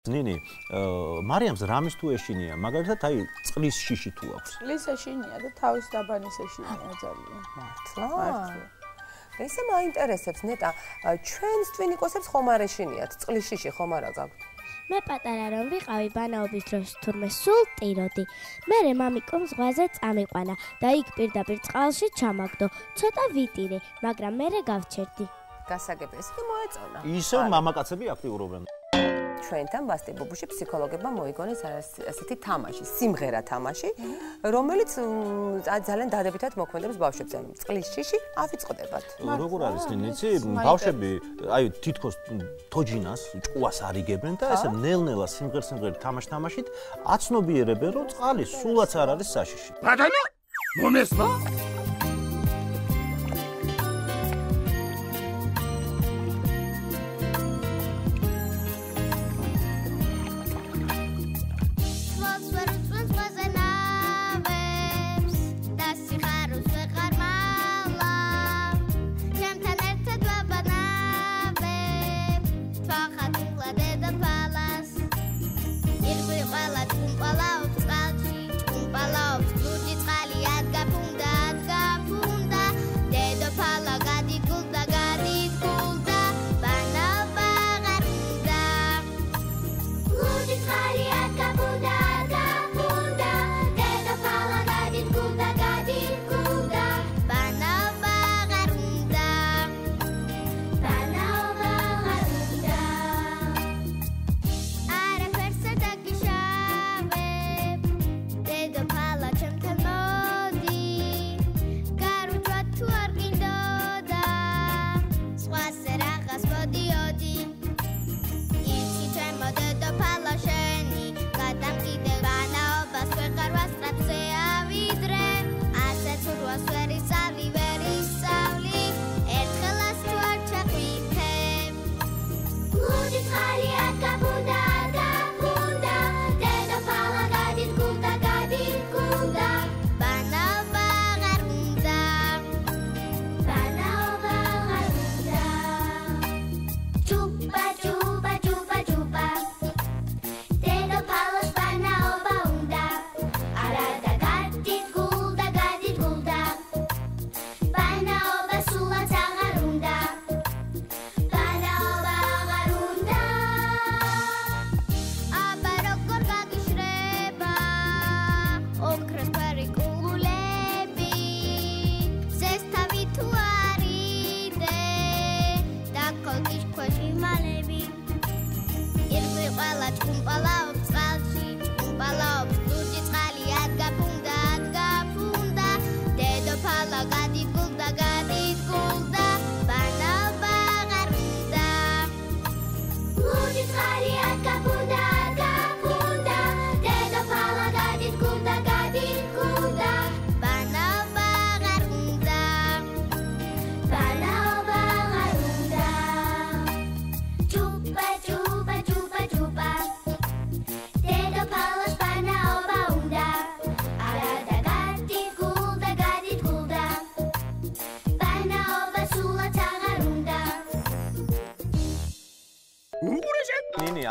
ნინი, მარიამს რამის თუ ეშინია, მაგალითად აი წყლის შიში თუ აქვს. წყლის ეშინია და თავის დაბანის ეშინია ძალიან. მართლა. ესე მაინტერესებს ნეტა, ჩვენს ტვინიკოსებს ხომ არ ეშინიათ, წყლის შიში ხომ არა გაქვთ? მე პატარა რომ ვიყავი ბანაობის დროს თურმე სულ ტიროდი. მერე მამიკომ ზღვაზე წამიყვანა და იქ პირდაპირ წყალში ჩამაგდო. ცოტა ვიტირე, მაგრამ მერე გავჩერდი. გასაგები, ესე მოეწონა. ისევ მამაკაცები აქტიურობენ. ჩვენთან ბასტებობუში ფსიქოლოგებმა მოიგონეს ასეთი თამაში, სიმღერა თამაში, რომელიც ძალიან დადებითად მოქმედებს ბავშვებზე. წყლის შიში ავიწყდებათ. როგორ არის ნინიცი? ბავშვები აი თითქოს თოჯინას, ჭკუას არიგებენ და ესე ნელ-ნელა სიმღერ-სიმღერი თამაშით აცნობიერებენ, რომ წყალი სულაც არ არის საშიში. ბატონო, მომესმა?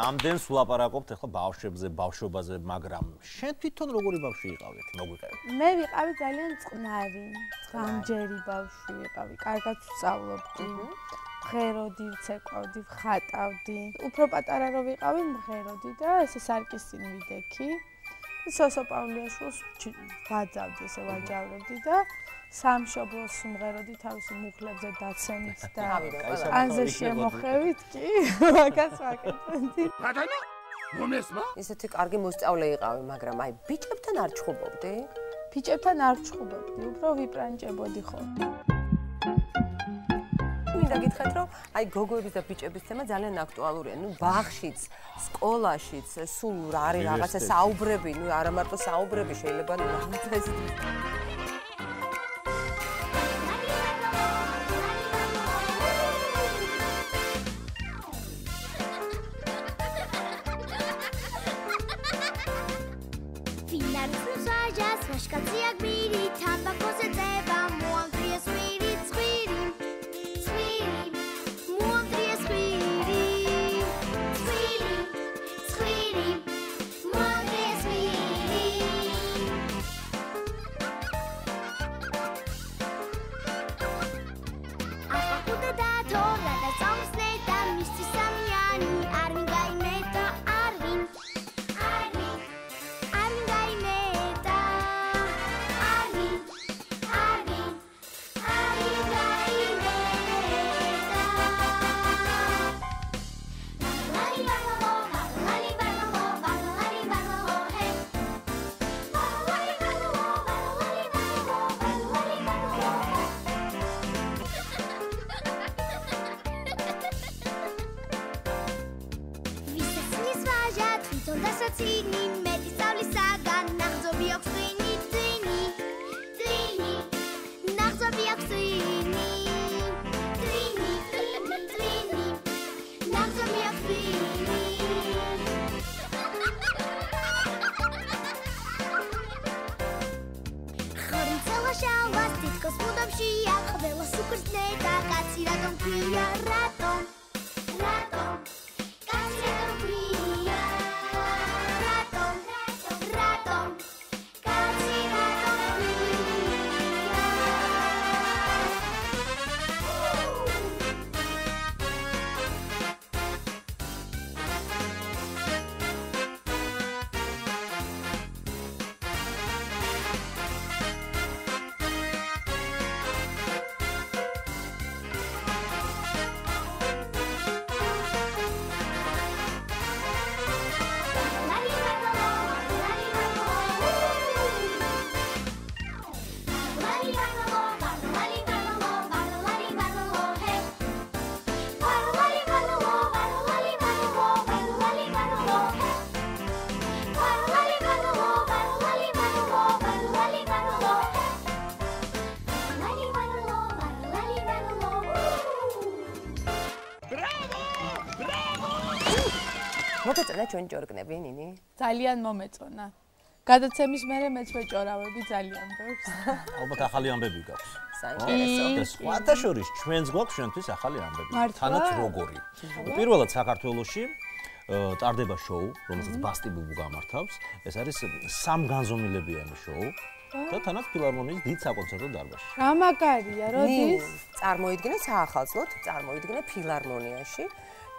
ამდენს ვლაპარაკობთ ახლა ბავშვებზე, ბავშვობაზე, მაგრამ შენ თვითონ როგორი ბავშვი იყავით, მოგვიყევი? მე ვიყავი ძალიან წყნარი, გამჯერი ბავშვი ვიყავი, კარგად ვსწავლობდი, მღეროდი, ვცეკვავდი, ვხატავდი. უფრო პატარა რო ვიყავი, მღეროდი და ესე სარკის წინ ვიდექი. სოსო პავლიაშვილს ვაძავდი, ესე ვაჯავრებდი და სამშობლოს მღეროდი თავისი მუხლებზე დაცემით და ანზე შემოხევით კი მაგას ვაკეთებდი. ბატონო, მომესმა? ისეთი კარგი მოსწავლე იყავი, მაგრამ აი ბიჭებთან არ ჩხუბობდი? ბიჭებთან არ ჩხუბობდი, უფრო ვიპრანჭებოდი ხოლმე. მინდა გითხრათ, რომ აი გოგოების და ბიჭების თემა ძალიან აქტუალურია. ნუ ბაღშიც, სკოლაშიც, სულ რა არის რაღაცა საუბრები, ნუ არა მარტო საუბრები, შეიძლება რაღაცა ეს Шкатия гбири, тамбако се дева, муам трие свири, свири, свири, муам трие свири, свири, свири. მოგეწონა ჩვენი ჯორგნები, ნინი? ძალიან მომეწონა. გადაცემის მერე მეც ვეჭორავები ძალიან ბევრს. ალბათ ახალი ამბები გაქვს. საინტერესო. სხვათა შორის ჩვენს გვაქვს ჩვენთვის ახალი ამბები. თანაც როგორი. პირველად საქართველოში ტარდება შოუ, რომელსაც ბასტი ბუბუ გამართავს. ეს არის სამგანზომილებიანი შოუ და თანაც ფილარმონიის დიდ საკონცერტო დარბაზში. რა მაგარია, როდის? წარმოიდგინე საახალწლოდ, წარმოიდგინე ფილარმონიაში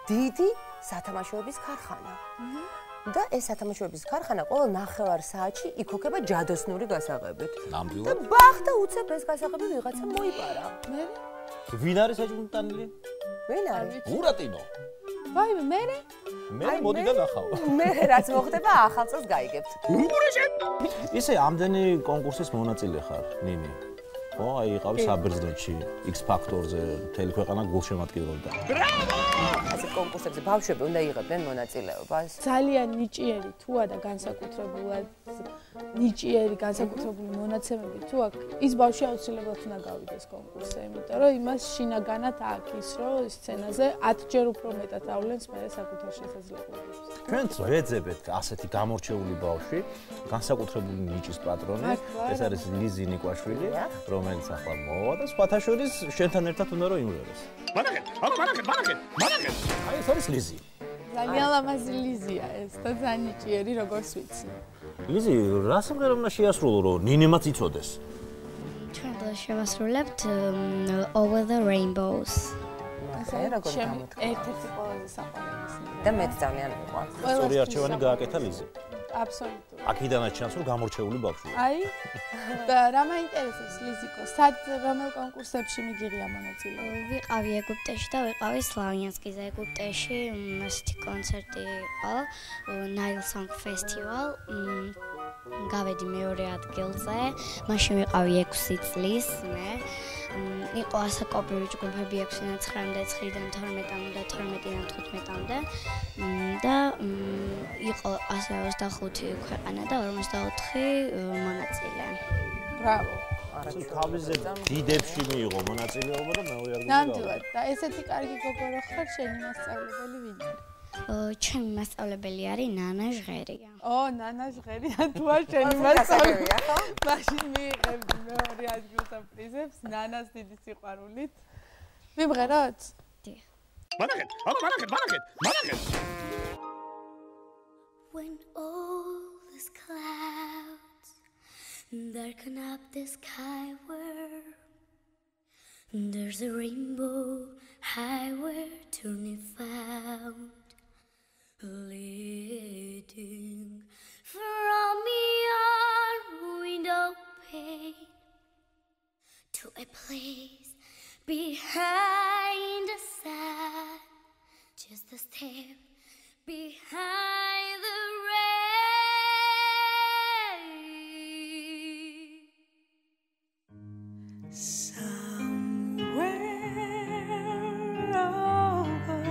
დიდი სათამაშოების ქარხანა. და ეს სათამაშოების ქარხანა ყოველ 9 საათში იქოქება ჯადოსნური გასაღებით. ნამდვილად. და ბახტა უცებ ეს გასაღები ვიღაცა მოიპარა. მე? ვინ არის აჯუნტანილი? ვინ არის? ურატინო. ვაიმე, მე? მე მოდი და ნახავ. მე რაც მოხდება ახალწელს გაიგებთ. ისე ამდენი კონკურსის მონაწილე ხარ, ნინი. ხო, აი იყავი საბერძნეთში, X Factor-ზე, მთელი ქვეყანა გულშემატკივრობდა. Bravo! ასე კონკურსებზე ბავშვები უნდა იღებდნენ მონაწილეობას. ძალიან ნიჭიერი თუა და განსაკუთრებულად ნიჭიერი განსაკუთრებული მონაცემები თუ აქვს, ის ბავშვი აუცილებლად უნდა გავიდეს კონკურსზე, იმიტომ რომ იმას შინაგანად აქვს, რომ სცენაზე 10ჯერ უფრო მეტად ავლენს მე საკუთარ შესაძლებლობებს. ჩვენც ვეძებეთ ასეთი გამორჩეული ბავშვი, განსაკუთრებული ნიჭის პატრონი, ეს არის ლიზი ნიკვაშვილი, რომელიც ახლა მოვა და სხვათა შორის შენთან ერთად უნდა რომ იმღეროს. Manakет, manaket. აი ეს არის ლიზი. ძალიან ლამაზი ლიზია ეს და ძალიან ნიჭიერი როგორც ვიცი. ლიზი, რა სიმღერა უნდა შეასრულო, რომ ნინემაც იცოდეს? ჩვენ დღეს შევასრულებთ Over the Rainbows. ასე როგორ გამოდგა. ერთ-ერთი ყველაზე საყვარელი სიმღერა. და მეც ძალიან მიყვარს. სწორი არჩევანი გააკეთა ლიზი. აბსოლუტურად. აქედანაც ჩანს, რომ გამორჩეული ბავშვია. აი და რა მაინტერესებს ლიზიკო? სად რომელ კონკურსებში მიგიღია მონაწილეობა? ვიყავი ეგვიპტეში და ვიყავი სლავიანსკიზე. ეგვიპტეში ასეთი კონცერტი იყო, Nile Song Festival. გავედი მეორე ადგილზე. მაშინ ვიყავი 6 წლის მე. იყო ასაკობრივი ჯგუფები 6-დან 9-მდე, 9-დან 12-მდე და 12-დან 15-მდე. და იყო ასე 25 ქვეყანა და 54 მონაწილე. ბრავო. თავზე დიდებში მიიღო მონაწილეობა და მეორე ადგილზე. ნამდვილად და ესეთი კარგი გოგორო ხარ, შენი მასწავლებელი ვინ არის? ჩემი მასწავლებელი არის ნანა ჟღერია. ნანა ჟღერია თუ არ შენი მასწავლებელია, ხო? მაშინ მიიღებდი მეორე ადგილს ამ პრიზებს ნანას დიდი სიყვარულით. ვიმღეროთ? დიახ. Manaket. When all these clouds darken up the skyward, there's a rainbow highway turning found, leading from your window pane to a place behind the sun, just a step behind the rain. Somewhere over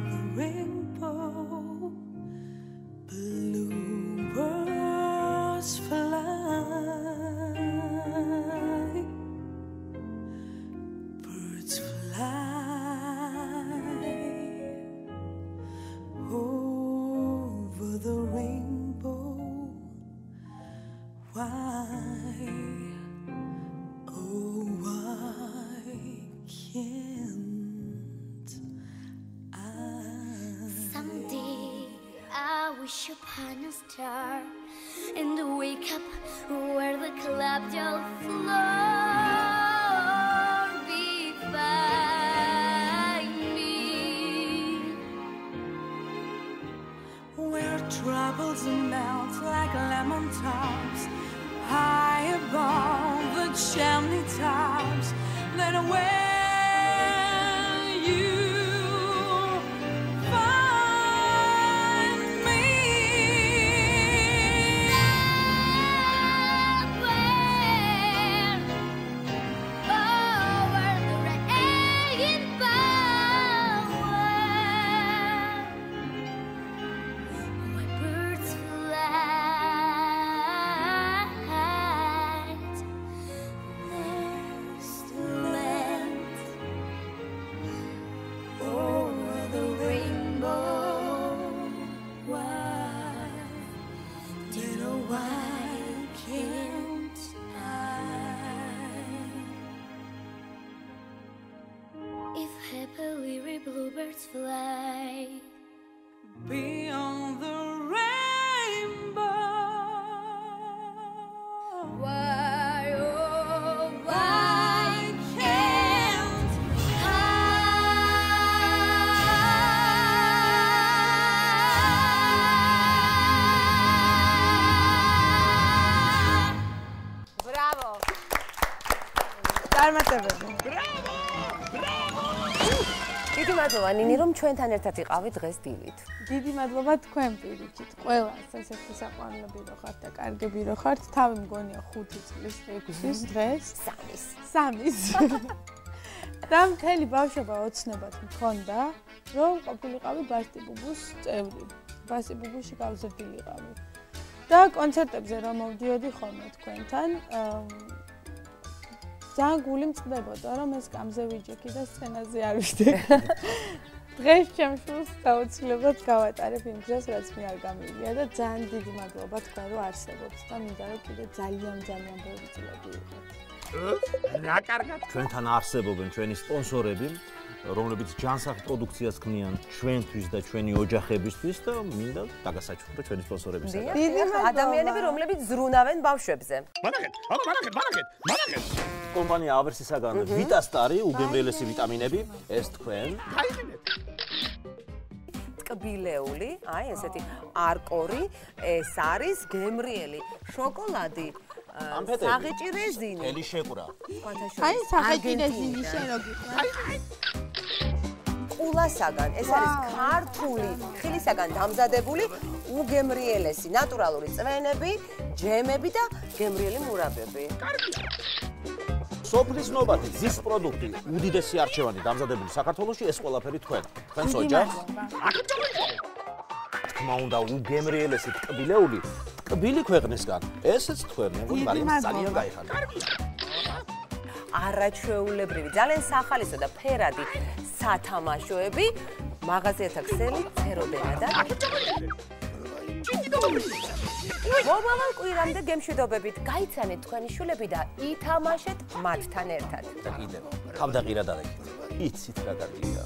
the rainbow, bluebirds fly, birds fly over the rainbow. Why, oh why can't I? Someday I wish upon a star and wake up where the clouds all floor behind me. Where troubles melt like lemon tops, high above the chimney tops, then when you find me, Somewhere over the rainbow, where birds fly, there's the land Why can't If happily bluebirds fly beyond the rainbow? Why, oh, why can't Bravo! წარმატებები. დიდი მადლობა ნინი რომ ჩვენთან ერთად იყავით დღეს დილით. დიდი მადლობა თქვენ პირიქით. ყველას ესეთი საყვარლები რო ხართ და კარგები რო ხართ, თავი მგონია 5 წლის 6-ის დღეს, 3-ის. და მთელი ბავშვობა ოცნებად მქონდა, რომ ყოფილიყავი ბასტი ბუბუს წევრი. ბასტი ბუბუში გავზრდილიყავი. და კონცერტებზე რომ მოვდიოდი ხოლმე თქვენთან, ძალიან გული მწყდებოდა, რომ ეს კამზე ვიჯექი და სცენაზე არ ვიდე. დღეს ჩემს შულს საოცრებად გავატარებ იმ გზას, რაც მე არ გამივია და ძალიან დიდი მადლობა თქვენ რომ არსებობთ და მინდა რომ კიდე ძალიან ბევრი წლები ვიყოთ. რა კარგად. ჩვენთან არსებობენ ჩვენი სპონსორები, რომლებიც ჯანსაღ პროდუქციას ქმნიან ჩვენთვის და ჩვენი ოჯახებისთვის და მინდა დაგასაჩუქრე ჩვენი სპონსორებისგან. დიდი ადამიანები, რომლებიც ზრუნავენ ბავშვებზე. მანახეთ, აბა მანახეთ. კომპანია ავერსისაგან ვიტასტარი, უგემრიელესი ვიტამინები, ეს თქვენ. ტკბილეული, აი ესეთი არკორი, ეს არის გემრიელი შოკოლადი. საღიჭი რეზინი. ელი შეკვრა. აი საღიჭი რეზინი შენ რო გიყვარს. ყულასაგან, ეს არის ქართული ხილისაგან დამზადებული უგემრიელესი ნატურალური წვენები, ჯემები და გემრიელი მურაბები. სოფლის ნობათი ძის პროდუქტი, უდიდესი არჩევანი დამზადებული საქართველოში, ეს ყველაფერი თქვენს ოჯახს. თქმა უნდა, უგემრიელესი ტკბილეული, ტკბილი ქვეყნისგან, ესეც თქვენ, მაგრამ ძალიან გაიხარდა. არაჩვეულებრივი, ძალიან სახალისო და ფერადი სათამაშოები, მაღაზიათა ქსელი წეროდენა და მომავალ კვირამდე გემშვიდობებით გაიცანეთ თქვენი შულები და ითამაშეთ მათთან ერთად. და კიდევ თავდაყირა დადაგეთ. იცით რა კარგია.